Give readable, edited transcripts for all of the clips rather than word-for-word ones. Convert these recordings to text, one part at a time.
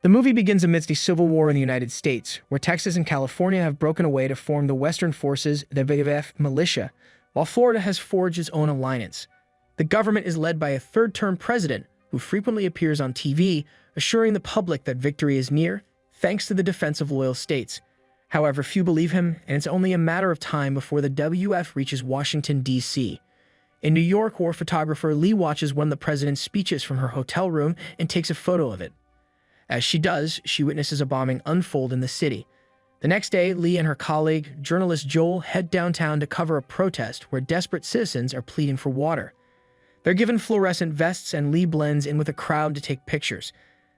The movie begins amidst a civil war in the United States, where Texas and California have broken away to form the Western Forces, the WF militia, while Florida has forged its own alliance. The government is led by a third-term president who frequently appears on TV, assuring the public that victory is near, thanks to the defense of loyal states. However, few believe him, and it's only a matter of time before the WF reaches Washington, D.C. In New York, war photographer Lee watches one of the president's speeches from her hotel room and takes a photo of it. As she does, she witnesses a bombing unfold in the city. The next day, Lee and her colleague, journalist Joel, head downtown to cover a protest where desperate citizens are pleading for water. They're given fluorescent vests, and Lee blends in with a crowd to take pictures.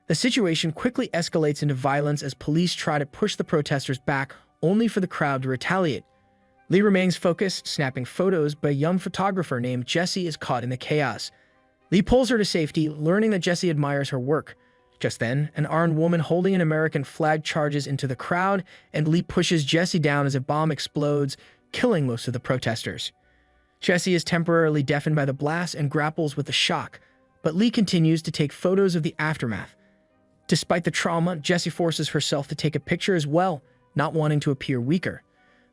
The situation quickly escalates into violence as police try to push the protesters back, only for the crowd to retaliate. Lee remains focused, snapping photos, but a young photographer named Jessie is caught in the chaos. Lee pulls her to safety, learning that Jessie admires her work. Just then, an armed woman holding an American flag charges into the crowd, and Lee pushes Jessie down as a bomb explodes, killing most of the protesters. Jessie is temporarily deafened by the blast and grapples with the shock, but Lee continues to take photos of the aftermath. Despite the trauma, Jessie forces herself to take a picture as well, not wanting to appear weaker.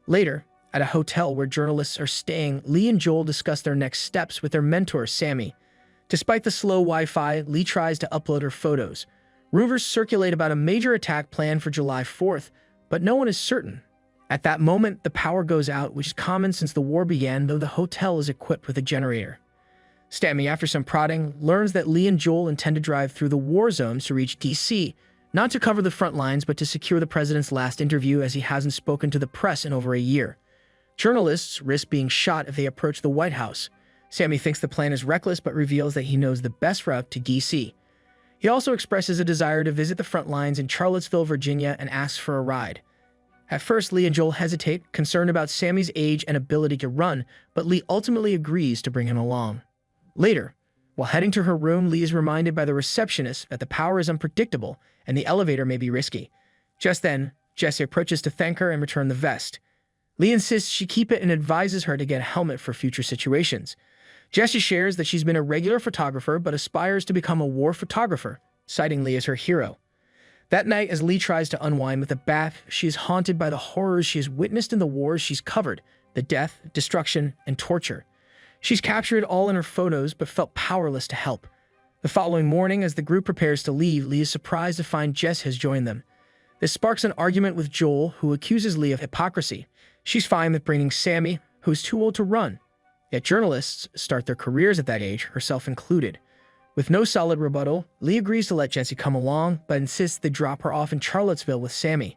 Later, at a hotel where journalists are staying, Lee and Joel discuss their next steps with their mentor, Sammy. Despite the slow Wi-Fi, Lee tries to upload her photos. Rumors circulate about a major attack planned for July 4th, but no one is certain. At that moment, the power goes out, which is common since the war began, though the hotel is equipped with a generator. Sammy, after some prodding, learns that Lee and Joel intend to drive through the war zones to reach D.C., not to cover the front lines, but to secure the president's last interview, as he hasn't spoken to the press in over a year. Journalists risk being shot if they approach the White House. Sammy thinks the plan is reckless, but reveals that he knows the best route to D.C. He also expresses a desire to visit the front lines in Charlottesville, Virginia, and asks for a ride. At first, Lee and Joel hesitate, concerned about Sammy's age and ability to run, but Lee ultimately agrees to bring him along. Later, while heading to her room, Lee is reminded by the receptionist that the power is unpredictable and the elevator may be risky. Just then, Jessie approaches to thank her and return the vest. Lee insists she keep it and advises her to get a helmet for future situations. Jessie shares that she's been a regular photographer but aspires to become a war photographer, citing Lee as her hero. That night, as Lee tries to unwind with a bath, she is haunted by the horrors she has witnessed in the wars she's covered, the death, destruction, and torture. She's captured it all in her photos, but felt powerless to help. The following morning, as the group prepares to leave, Lee is surprised to find Jess has joined them. This sparks an argument with Joel, who accuses Lee of hypocrisy. She's fine with bringing Sammy, who is too old to run. Yet journalists start their careers at that age, herself included. With no solid rebuttal, Lee agrees to let Jessie come along, but insists they drop her off in Charlottesville with Sammy.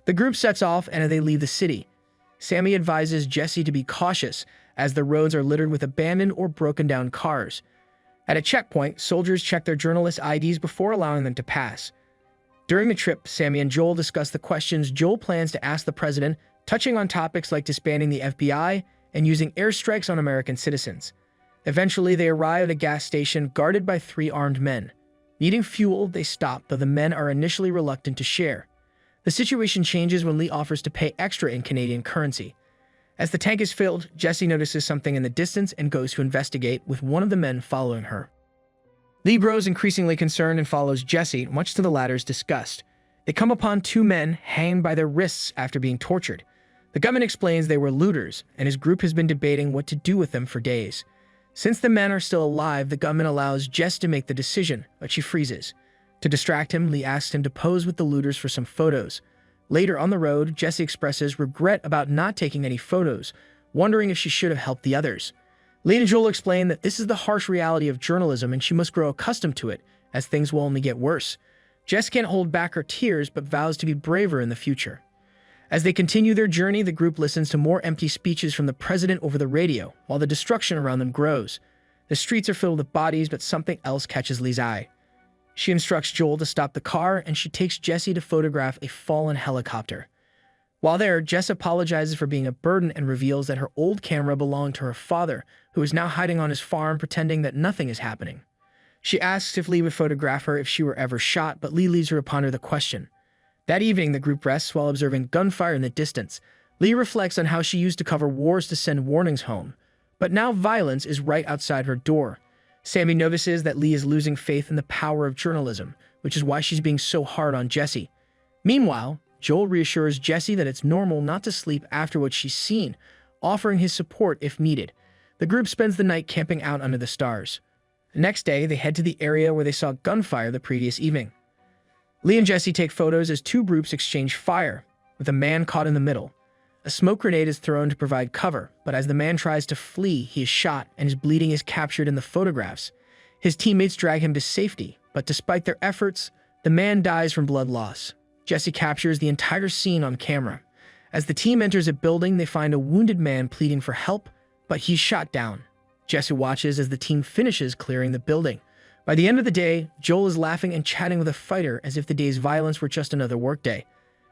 The group sets off, and as they leave the city, Sammy advises Jessie to be cautious, as the roads are littered with abandoned or broken-down cars. At a checkpoint, soldiers check their journalist IDs before allowing them to pass. During the trip, Sammy and Joel discuss the questions Joel plans to ask the president, touching on topics like disbanding the FBI and using airstrikes on American citizens. Eventually, they arrive at a gas station guarded by 3 armed men. Needing fuel, they stop, though the men are initially reluctant to share. The situation changes when Lee offers to pay extra in Canadian currency. As the tank is filled, Jessie notices something in the distance and goes to investigate, with one of the men following her. Lee grows increasingly concerned and follows Jessie, much to the latter's disgust. They come upon 2 men hanged by their wrists after being tortured. The gunman explains they were looters, and his group has been debating what to do with them for days. Since the men are still alive, the gunman allows Jess to make the decision, but she freezes. To distract him, Lee asks him to pose with the looters for some photos. Later on the road, Jessie expresses regret about not taking any photos, wondering if she should have helped the others. Lee and Joel explain that this is the harsh reality of journalism and she must grow accustomed to it, as things will only get worse. Jess can't hold back her tears but vows to be braver in the future. As they continue their journey, the group listens to more empty speeches from the president over the radio, while the destruction around them grows. The streets are filled with bodies, but something else catches Lee's eye. She instructs Joel to stop the car, and she takes Jessie to photograph a fallen helicopter. While there, Jess apologizes for being a burden and reveals that her old camera belonged to her father, who is now hiding on his farm pretending that nothing is happening. She asks if Lee would photograph her if she were ever shot, but Lee leaves her to ponder the question. That evening, the group rests while observing gunfire in the distance. Lee reflects on how she used to cover wars to send warnings home, but now violence is right outside her door. Sammy notices that Lee is losing faith in the power of journalism, which is why she's being so hard on Jesse. Meanwhile, Joel reassures Jesse that it's normal not to sleep after what she's seen, offering his support if needed. The group spends the night camping out under the stars. The next day, they head to the area where they saw gunfire the previous evening. Lee and Jesse take photos as two groups exchange fire, with a man caught in the middle. A smoke grenade is thrown to provide cover, but as the man tries to flee, he is shot and his bleeding is captured in the photographs. His teammates drag him to safety, but despite their efforts, the man dies from blood loss. Jesse captures the entire scene on camera. As the team enters a building, they find a wounded man pleading for help, but he's shot down. Jesse watches as the team finishes clearing the building. By the end of the day, Joel is laughing and chatting with a fighter as if the day's violence were just another workday.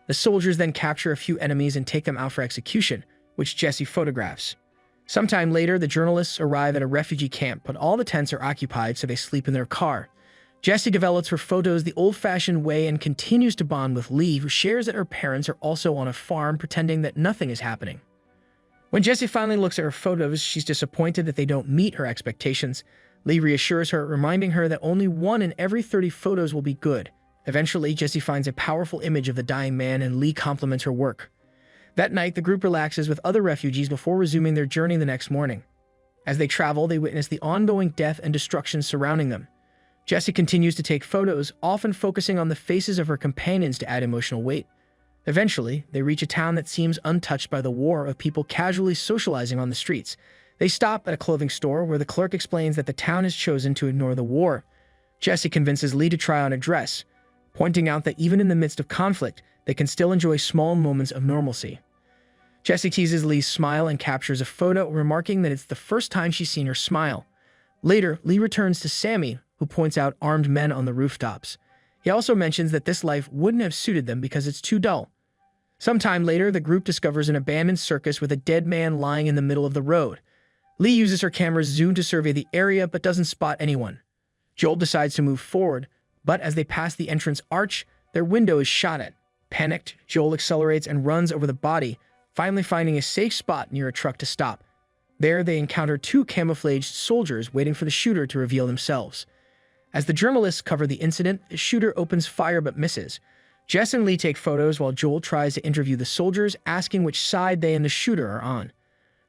The soldiers then capture a few enemies and take them out for execution, which Jesse photographs. Sometime later, the journalists arrive at a refugee camp, but all the tents are occupied, so they sleep in their car. Jesse develops her photos the old-fashioned way and continues to bond with Lee, who shares that her parents are also on a farm, pretending that nothing is happening. When Jesse finally looks at her photos, she's disappointed that they don't meet her expectations. Lee reassures her, reminding her that only 1 in every 30 photos will be good. Eventually, Jesse finds a powerful image of the dying man and Lee compliments her work. That night, the group relaxes with other refugees before resuming their journey the next morning. As they travel, they witness the ongoing death and destruction surrounding them. Jesse continues to take photos, often focusing on the faces of her companions to add emotional weight. Eventually, they reach a town that seems untouched by the war, of people casually socializing on the streets. They stop at a clothing store where the clerk explains that the town has chosen to ignore the war. Jesse convinces Lee to try on a dress, pointing out that even in the midst of conflict, they can still enjoy small moments of normalcy. Jesse teases Lee's smile and captures a photo, remarking that it's the first time she's seen her smile. Later, Lee returns to Sammy, who points out armed men on the rooftops. He also mentions that this life wouldn't have suited them because it's too dull. Sometime later, the group discovers an abandoned circus with a dead man lying in the middle of the road. Lee uses her camera's zoom to survey the area but doesn't spot anyone. Joel decides to move forward, but as they pass the entrance arch, their window is shot at. Panicked, Joel accelerates and runs over the body, finally finding a safe spot near a truck to stop. There, they encounter 2 camouflaged soldiers waiting for the shooter to reveal themselves. As the journalists cover the incident, the shooter opens fire but misses. Jess and Lee take photos while Joel tries to interview the soldiers, asking which side they and the shooter are on.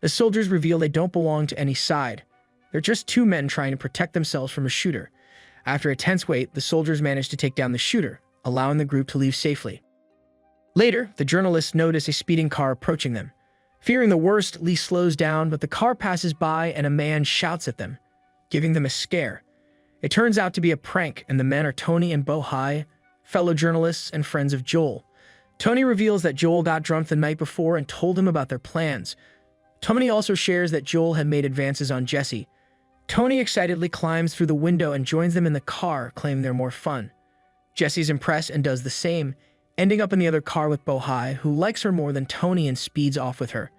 The soldiers reveal they don't belong to any side. They're just 2 men trying to protect themselves from a shooter. After a tense wait, the soldiers manage to take down the shooter, allowing the group to leave safely. Later, the journalists notice a speeding car approaching them. Fearing the worst, Lee slows down, but the car passes by and a man shouts at them, giving them a scare. It turns out to be a prank, and the men are Tony and Bohai, fellow journalists and friends of Joel. Tony reveals that Joel got drunk the night before and told him about their plans. Tony also shares that Joel had made advances on Jesse. Tony excitedly climbs through the window and joins them in the car, claiming they're more fun. Jesse's impressed and does the same, ending up in the other car with Bohai, who likes her more than Tony and speeds off with her.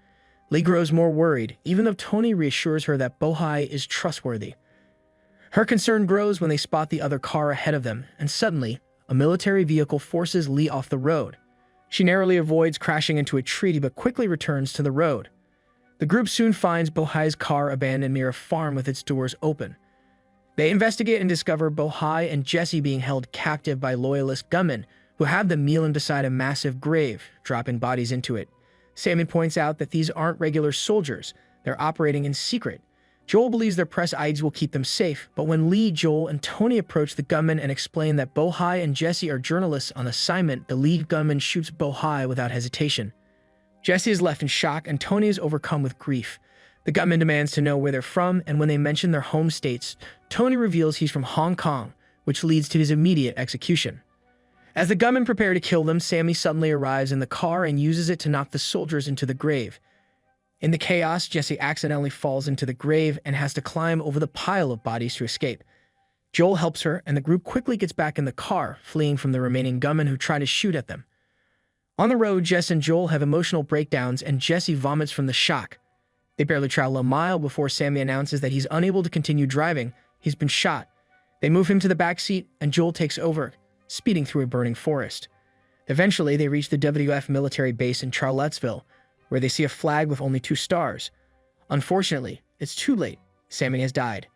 Lee grows more worried, even though Tony reassures her that Bohai is trustworthy. Her concern grows when they spot the other car ahead of them, and suddenly, a military vehicle forces Lee off the road. She narrowly avoids crashing into a tree but quickly returns to the road. The group soon finds Bohai's car abandoned near a farm with its doors open. They investigate and discover Bohai and Jesse being held captive by loyalist gunmen who have them kneeling beside a massive grave, dropping bodies into it. Sammy points out that these aren't regular soldiers, they're operating in secret. Joel believes their press aides will keep them safe, but when Lee, Joel, and Tony approach the gunmen and explain that Bohai and Jesse are journalists on assignment, the lead gunman shoots Bohai without hesitation. Jesse is left in shock and Tony is overcome with grief. The gunman demands to know where they're from, and when they mention their home states, Tony reveals he's from Hong Kong, which leads to his immediate execution. As the gunmen prepare to kill them, Sammy suddenly arrives in the car and uses it to knock the soldiers into the grave. In the chaos, Jesse accidentally falls into the grave and has to climb over the pile of bodies to escape. Joel helps her, and the group quickly gets back in the car, fleeing from the remaining gunmen who try to shoot at them. On the road, Jess and Joel have emotional breakdowns, and Jesse vomits from the shock. They barely travel a mile before Sammy announces that he's unable to continue driving. He's been shot. They move him to the back seat, and Joel takes over, speeding through a burning forest. Eventually, they reach the WF military base in Charlottesville, where they see a flag with only 2 stars. Unfortunately, it's too late. Sammy has died.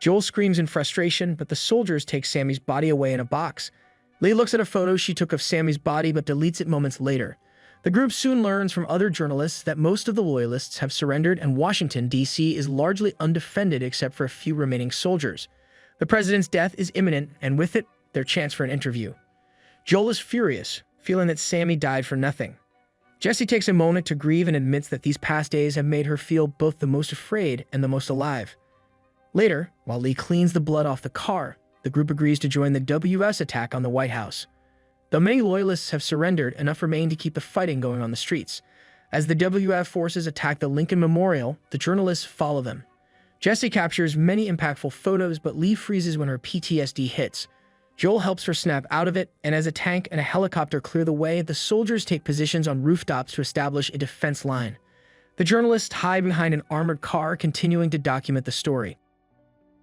Joel screams in frustration, but the soldiers take Sammy's body away in a box. Lee looks at a photo she took of Sammy's body but deletes it moments later. The group soon learns from other journalists that most of the loyalists have surrendered and Washington, D.C. is largely undefended except for a few remaining soldiers. The president's death is imminent, and with it, their chance for an interview. Joel is furious, feeling that Sammy died for nothing. Jessie takes a moment to grieve and admits that these past days have made her feel both the most afraid and the most alive. Later, while Lee cleans the blood off the car, the group agrees to join the WS attack on the White House. Though many loyalists have surrendered, enough remain to keep the fighting going on the streets. As the WF forces attack the Lincoln Memorial, the journalists follow them. Jessie captures many impactful photos, but Lee freezes when her PTSD hits. Joel helps her snap out of it, and as a tank and a helicopter clear the way, the soldiers take positions on rooftops to establish a defense line. The journalists hide behind an armored car, continuing to document the story.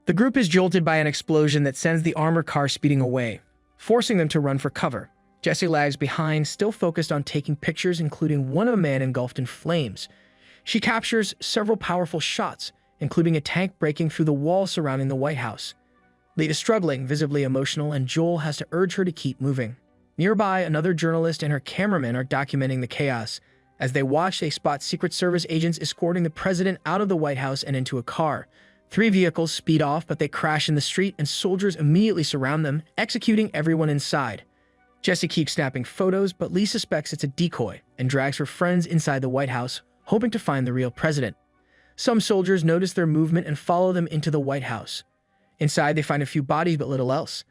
The group is jolted by an explosion that sends the armored car speeding away, forcing them to run for cover. Jessie lags behind, still focused on taking pictures, including one of a man engulfed in flames. She captures several powerful shots, including a tank breaking through the wall surrounding the White House. Lee is struggling, visibly emotional, and Joel has to urge her to keep moving. Nearby, another journalist and her cameraman are documenting the chaos. As they watch, they spot Secret Service agents escorting the president out of the White House and into a car. 3 vehicles speed off, but they crash in the street, and soldiers immediately surround them, executing everyone inside. Jessie keeps snapping photos, but Lee suspects it's a decoy and drags her friends inside the White House, hoping to find the real president. Some soldiers notice their movement and follow them into the White House. Inside, they find a few bodies but little else.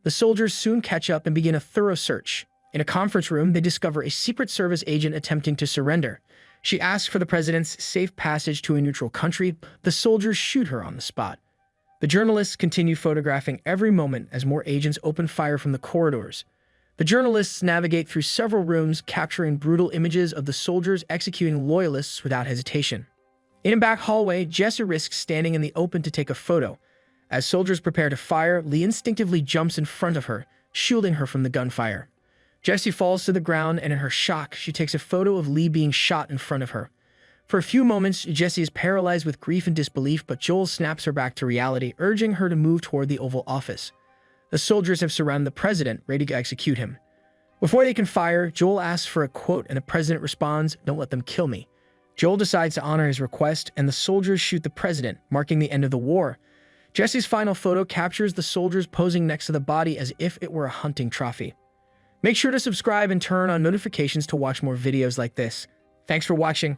The soldiers soon catch up and begin a thorough search. In a conference room, they discover a Secret Service agent attempting to surrender. She asks for the president's safe passage to a neutral country. The soldiers shoot her on the spot. The journalists continue photographing every moment as more agents open fire from the corridors. The journalists navigate through several rooms, capturing brutal images of the soldiers executing loyalists without hesitation. In a back hallway, Jessie risks standing in the open to take a photo. As soldiers prepare to fire, Lee instinctively jumps in front of her, shielding her from the gunfire. Jessie falls to the ground, and in her shock, she takes a photo of Lee being shot in front of her. For a few moments, Jessie is paralyzed with grief and disbelief, but Joel snaps her back to reality, urging her to move toward the Oval Office. The soldiers have surrounded the president, ready to execute him. Before they can fire, Joel asks for a quote, and the president responds, "Don't let them kill me." Joel decides to honor his request, and the soldiers shoot the president, marking the end of the war. Jessie's final photo captures the soldiers posing next to the body as if it were a hunting trophy. Make sure to subscribe and turn on notifications to watch more videos like this. Thanks for watching.